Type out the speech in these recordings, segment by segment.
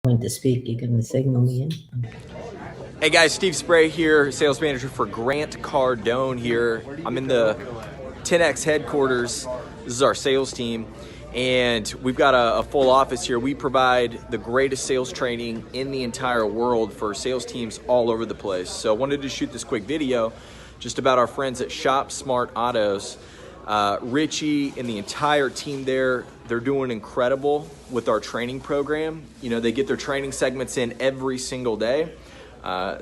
To speak, you're going to signal me in. Hey guys, Steve Spray here, sales manager for Grant Cardone here. I'm in the 10X headquarters. This is our sales team, and we've got a full office here. We provide the greatest sales training in the entire world for sales teams all over the place. So I wanted to shoot this quick video just about our friends at Shop Smart Autos. Richie and the entire team there, they're doing incredible with our training program. You know, they get their training segments in every single day.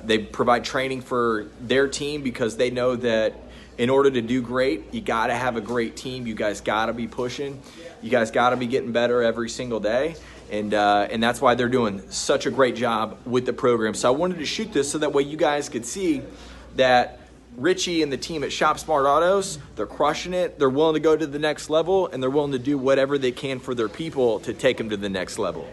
They provide training for their team because they know that in order to do great, you got to have a great team. You guys got to be pushing. You guys got to be getting better every single day. And that's why they're doing such a great job with the program. So I wanted to shoot this so that way you guys could see that Richie and the team at Shop Smart Autos, they're crushing it. They're willing to go to the next level, and they're willing to do whatever they can for their people to take them to the next level.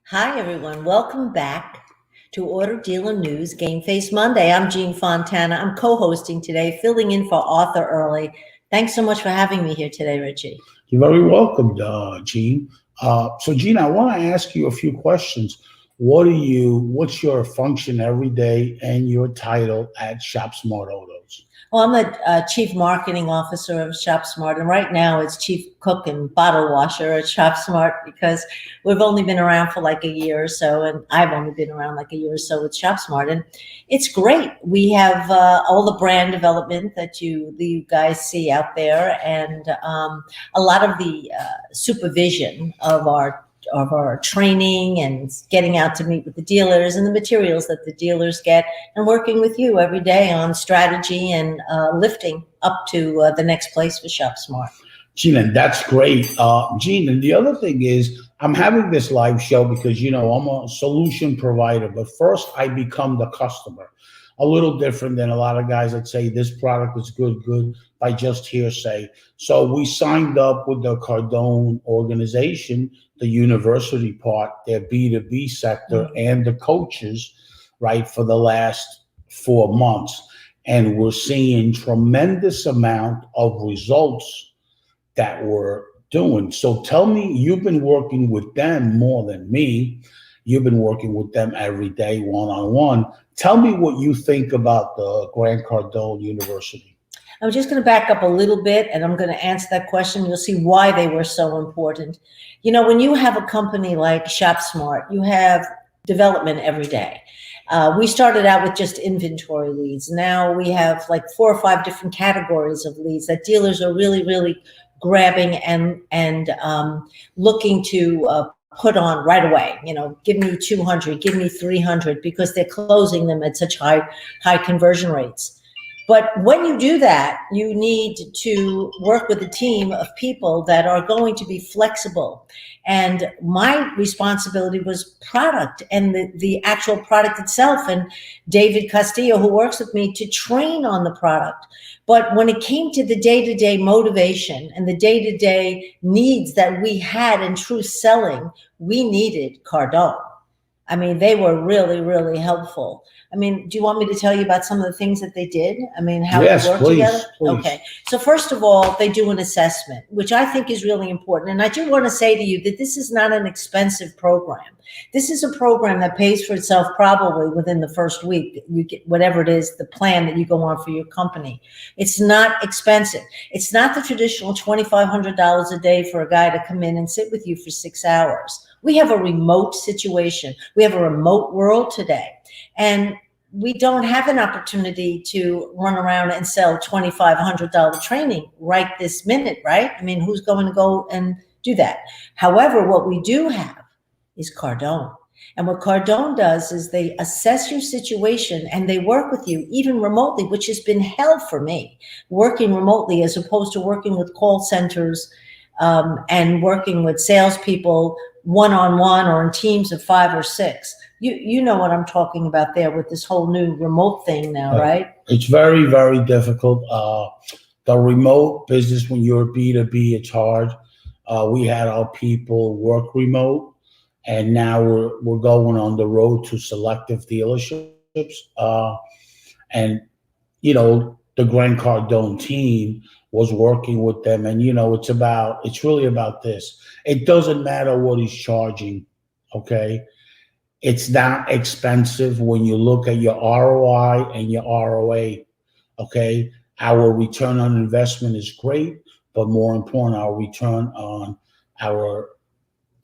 Hi, everyone. Welcome back to Auto Dealer News Game Face Monday. I'm Jeanne Fontana. I'm co-hosting today, filling in for Arthur early. Thanks so much for having me here today, Richie. You're very welcome, Jeanne. So, Jeanne, I want to ask you a few questions. What's your function every day and your title at Shop Smart Autos? Well, I'm the Chief Marketing Officer of Shop Smart, and right now it's Chief Cook and Bottle Washer at Shop Smart because we've only been around for like a year or so, and I've only been around like a year or so with Shop Smart, and it's great. We have all the brand development that you guys see out there, and a lot of the supervision of our training and getting out to meet with the dealers and the materials that the dealers get, and working with you every day on strategy and lifting up to the next place for Shop Smart. Jeanne, that's great. Jeanne, and the other thing is I'm having this live show because, you know, I'm a solution provider, but first I become the customer. A little different than a lot of guys that say this product is good by just hearsay. So we signed up with the Cardone organization, the university part, their B2B sector, and the coaches, right, for the last 4 months. And we're seeing tremendous amount of results that we're doing. So tell me, you've been working with them more than me. You've been working with them every day, one-on-one. Tell me what you think about the Grant Cardone University. I'm just going to back up a little bit, and I'm going to answer that question. You'll see why they were so important. You know, when you have a company like Shop Smart, you have development every day. We started out with just inventory leads. Now we have like 4 or 5 different categories of leads that dealers are really grabbing and looking to put on right away. You know, give me 200, give me 300, because they're closing them at such high conversion rates. But when you do that, you need to work with a team of people that are going to be flexible. And my responsibility was product and the actual product itself, and David Castillo, who works with me, to train on the product. But when it came to the day-to-day motivation and the day-to-day needs that we had in true selling, we needed Cardone. I mean, they were really helpful. I mean, do you want me to tell you about some of the things that they did? I mean, how yes, they work please, together? Please. Okay. So first of all, they do an assessment, which I think is really important. And I do want to say to you that this is not an expensive program. This is a program that pays for itself probably within the first week. You get whatever it is, the plan that you go on for your company. It's not expensive. It's not the traditional $2,500 a day for a guy to come in and sit with you for 6 hours. We have a remote situation. We have a remote world today. And we don't have an opportunity to run around and sell $2,500 training right this minute, right? I mean, who's going to go and do that? However, what we do have is Cardone. And what Cardone does is they assess your situation and they work with you even remotely, which has been hell for me, working remotely as opposed to working with call centers and working with salespeople one-on-one or in teams of 5 or 6. You know what I'm talking about there with this whole new remote thing now, right? It's very difficult. The remote business, when you're B2B, it's hard. We had our people work remote, and now we're going on the road to selective dealerships. And, the Grant Cardone team was working with them. And, it's really about this. It doesn't matter what he's charging. Okay. It's not expensive when you look at your ROI and your ROA. Okay. Our return on investment is great, but more important, our return on our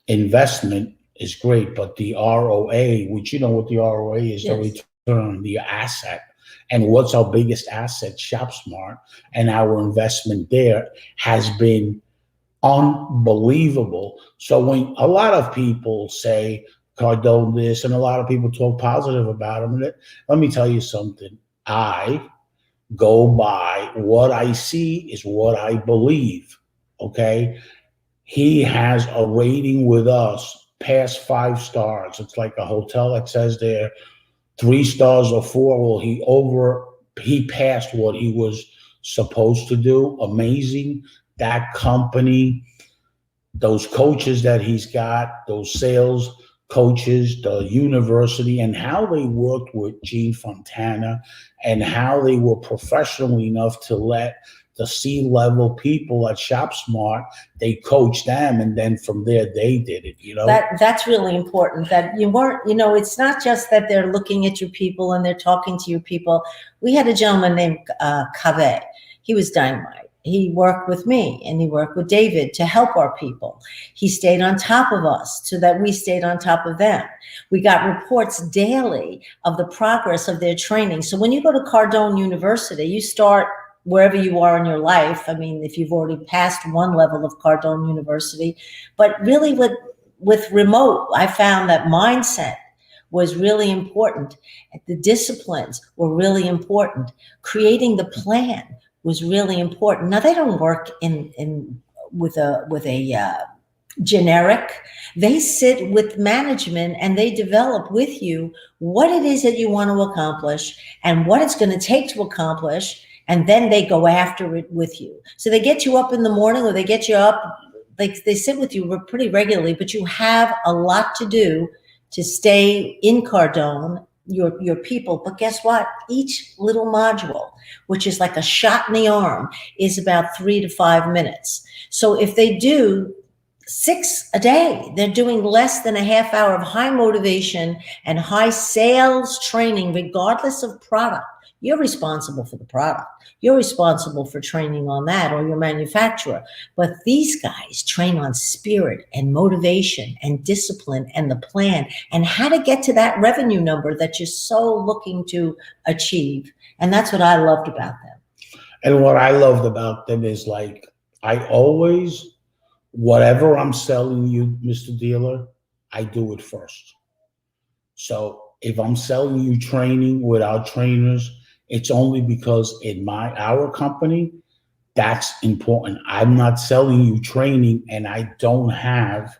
investment is great. But the ROA, which you know what the ROA is, Yes. the return on the asset. And what's our biggest asset? ShopSmart. And our investment there has been unbelievable. So when a lot of people say Cardone this, and a lot of people talk positive about him, let me tell you something. I go by what I see is what I believe. Okay. He has a rating with us past 5 stars. It's like a hotel that says there 3 stars or 4. Well, he passed what he was supposed to do. Amazing. That company, those coaches that he's got, those sales coaches, the university, and how they worked with Jeanne Fontana, and how they were professional enough to let the C-level people at ShopSmart, they coached them, and then from there they did it. That's really important, that you weren't, it's not just that they're looking at your people and they're talking to your people. We had a gentleman named Cave. He was dynamite. He worked with me and he worked with David to help our people. He stayed on top of us so that we stayed on top of them. We got reports daily of the progress of their training. So when you go to Cardone University, you start wherever you are in your life. I mean, if you've already passed one level of Cardone University, but really with remote, I found that mindset was really important. The disciplines were really important. Creating the plan was really important. Now they don't work with a generic. They sit with management and they develop with you what it is that you want to accomplish and what it's going to take to accomplish. And then they go after it with you. So they get you up in the morning, or they get you up, they sit with you pretty regularly, but you have a lot to do to stay in Cardone, your people. But guess what? Each little module, which is like a shot in the arm, is about 3 to 5 minutes. So if they do 6 a day, they're doing less than a half hour of high motivation and high sales training, regardless of product. You're responsible for the product. You're responsible for training on that, or your manufacturer. But these guys train on spirit and motivation and discipline and the plan and how to get to that revenue number that you're so looking to achieve. And that's what I loved about them. And what I loved about them is, like, I always, whatever I'm selling you, Mr. Dealer, I do it first. So if I'm selling you training with our trainers, it's only because in our company, that's important. I'm not selling you training and I don't have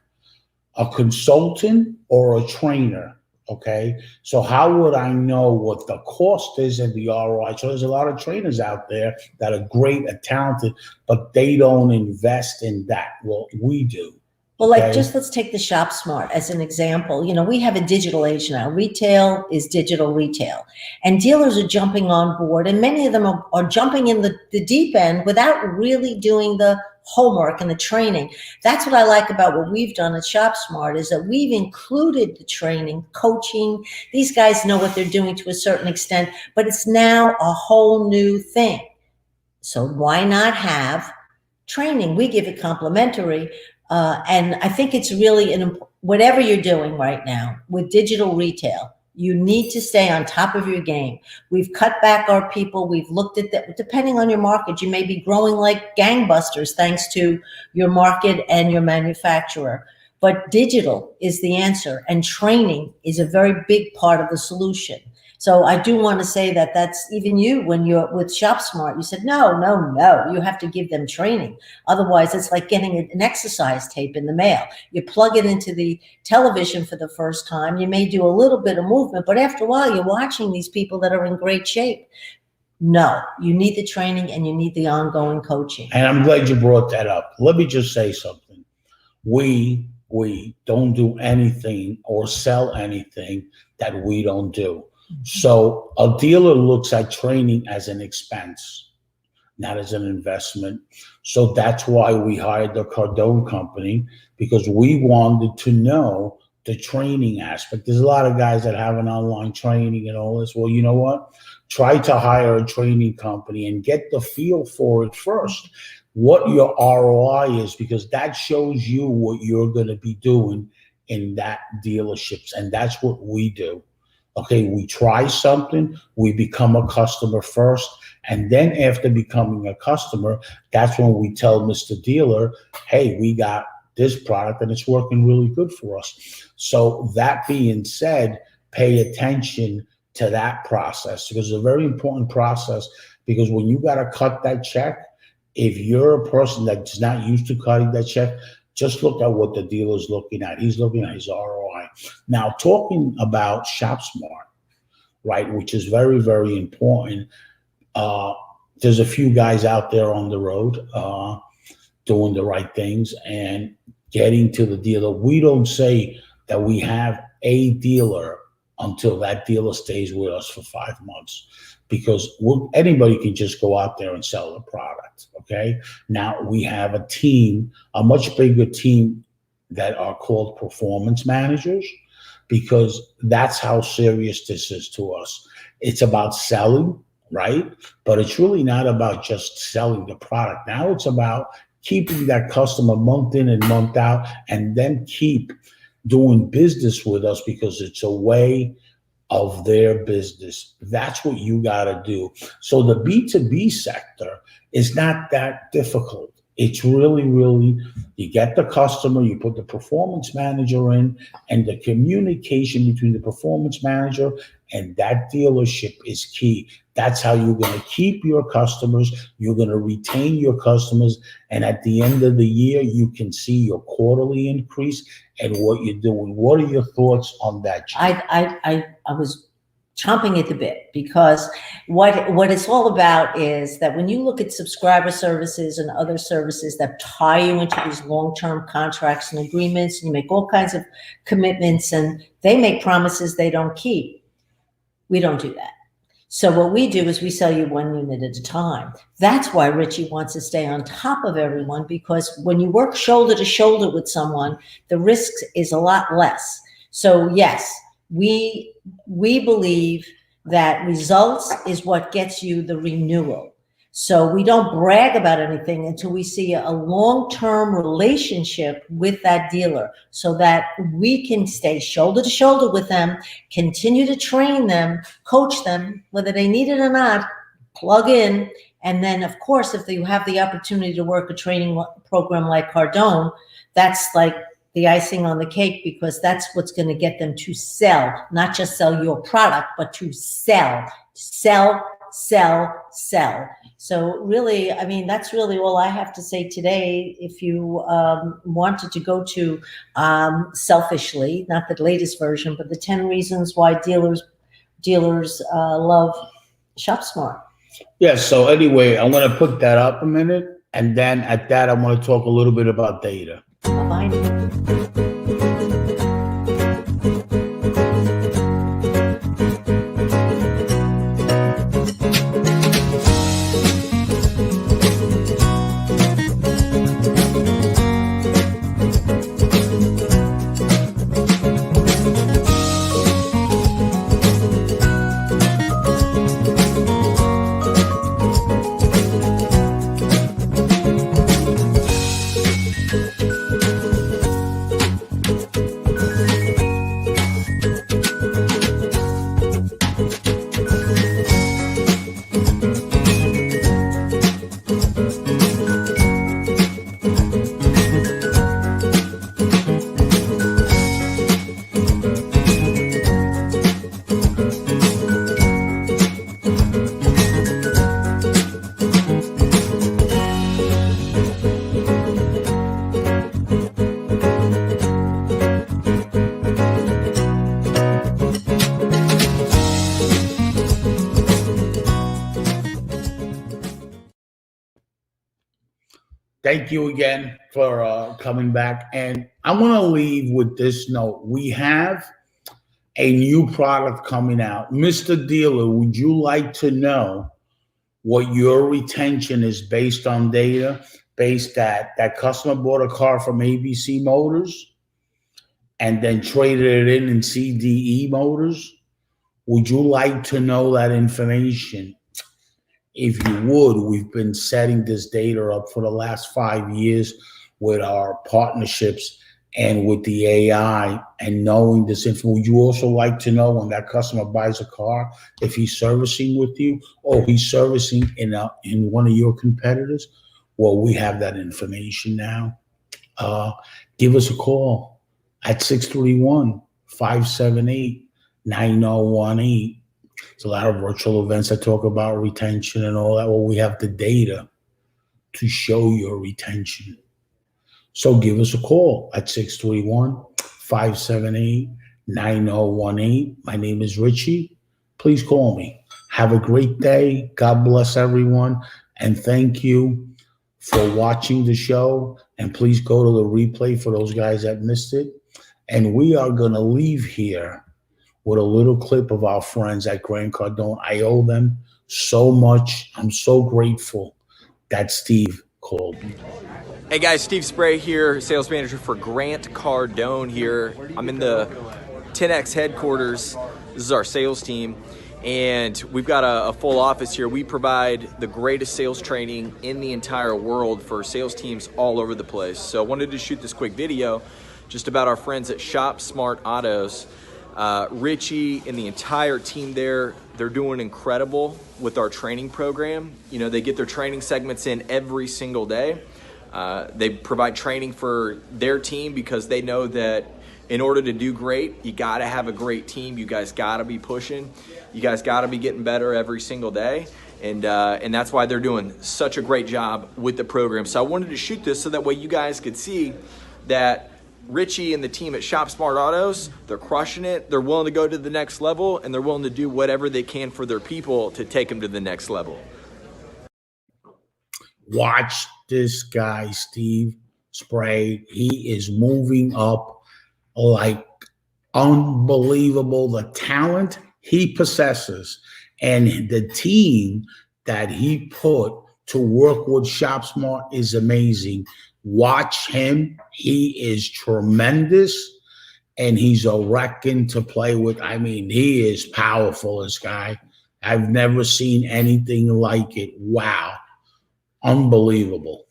a consultant or a trainer. Okay. So how would I know what the cost is and the ROI? So there's a lot of trainers out there that are great and talented, but they don't invest in that. Well, we do. Well, like, just let's take the Shop Smart as an example. We have a digital age now. Retail is digital retail, and dealers are jumping on board, and many of them are jumping in the deep end without really doing the homework and the training. That's what I like about what we've done at Shop Smart, is that we've included the training, coaching. These guys know what they're doing to a certain extent, but it's now a whole new thing. So why not have training? We give it complimentary. And I think it's really whatever you're doing right now with digital retail, you need to stay on top of your game. We've cut back our people. We've looked at that. Depending on your market, you may be growing like gangbusters thanks to your market and your manufacturer. But digital is the answer, and training is a very big part of the solution. So I do want to say that that's even you, when you're with ShopSmart, you said, no, you have to give them training. Otherwise, it's like getting an exercise tape in the mail. You plug it into the television for the first time. You may do a little bit of movement, but after a while, you're watching these people that are in great shape. No, you need the training and you need the ongoing coaching. And I'm glad you brought that up. Let me just say something. We don't do anything or sell anything that we don't do. So a dealer looks at training as an expense, not as an investment. So that's why we hired the Cardone company, because we wanted to know the training aspect. There's a lot of guys that have an online training and all this. Well, you know what? Try to hire a training company and get the feel for it first, what your ROI is, because that shows you what you're going to be doing in that dealerships. And that's what we do. Okay, we try something, we become a customer first, and then after becoming a customer, that's when we tell Mr. Dealer, hey, we got this product and it's working really good for us. So that being said, pay attention to that process, because it's a very important process, because when you got to cut that check, if you're a person that's not used to cutting that check, just look at what the dealer's looking at. He's looking at his ROI. Now, talking about ShopSmart, right, which is very, very important. There's a few guys out there on the road doing the right things and getting to the dealer. We don't say that we have a dealer until that dealer stays with us for 5 months, because anybody can just go out there and sell the product. Okay. Now we have a team, a much bigger team, that are called performance managers, because that's how serious this is to us. It's about selling, right? But it's really not about just selling the product. Now it's about keeping that customer month in and month out, and then keep doing business with us, because it's a way of their business. That's what you got to do. So the B2B sector is not that difficult. It's really, really, you get the customer, you put the performance manager in, and the communication between the performance manager and that dealership is key. That's how you're going to keep your customers. You're going to retain your customers. And at the end of the year, you can see your quarterly increase and what you're doing. What are your thoughts on that, Jeanne? I was chomping at the bit, because what it's all about is that when you look at subscriber services and other services that tie you into these long-term contracts and agreements, and you make all kinds of commitments and they make promises they don't keep. We don't do that. So what we do is we sell you 1 unit at a time. That's why Richie wants to stay on top of everyone, because when you work shoulder to shoulder with someone, the risk is a lot less. So yes, we believe that results is what gets you the renewal. So we don't brag about anything until we see a long-term relationship with that dealer, so that we can stay shoulder to shoulder with them, continue to train them, coach them, whether they need it or not, plug in. And then, of course, if you have the opportunity to work a training program like Cardone, that's like the icing on the cake, because that's what's going to get them to sell, not just sell your product, but to sell. So really, I mean, that's really all I have to say today. If you wanted to go to selfishly, not the latest version, but the 10 reasons why dealers love ShopSmart. Yeah, so anyway, I'm going to put that up a minute, and then at that, I want to talk a little bit about data. Bye-bye. Thank you again for coming back. And I'm going to leave with this note. We have a new product coming out. Mr. Dealer, would you like to know what your retention is based on data? Based that customer bought a car from ABC Motors and then traded it in CDE Motors? Would you like to know that information? If you would, we've been setting this data up for the last 5 years with our partnerships and with the AI and knowing this information. Would you also like to know when that customer buys a car, if he's servicing with you or he's servicing in one of your competitors? Well, we have that information now. Give us a call at 631-578-9018. There's a lot of virtual events that talk about retention and all that. Well, we have the data to show your retention. So give us a call at 631-578-9018. My name is Richie. Please call me. Have a great day. God bless everyone. And thank you for watching the show. And please go to the replay for those guys that missed it. And we are going to leave here with a little clip of our friends at Grant Cardone. I owe them so much. I'm so grateful that Steve called me. Hey guys, Steve Spray here, sales manager for Grant Cardone here. I'm in the 10X headquarters. This is our sales team, and we've got a full office here. We provide the greatest sales training in the entire world for sales teams all over the place. So I wanted to shoot this quick video just about our friends at Shop Smart Autos. Richie and the entire team there, they're doing incredible with our training program. You know, they get their training segments in every single day. They provide training for their team because they know that in order to do great, you got to have a great team. You guys got to be pushing. You guys got to be getting better every single day. And that's why they're doing such a great job with the program. So I wanted to shoot this so that way you guys could see that Richie and the team at Shop Smart Autos, they're crushing it. They're willing to go to the next level, and they're willing to do whatever they can for their people to take them to the next level. Watch this guy, Steve Spray. He is moving up like unbelievable. The talent he possesses and the team that he put to work with Shop Smart is amazing. Watch him. He is tremendous, and he's a wrecking to play with. I mean, he is powerful, this guy. I've never seen anything like it. Wow. Unbelievable.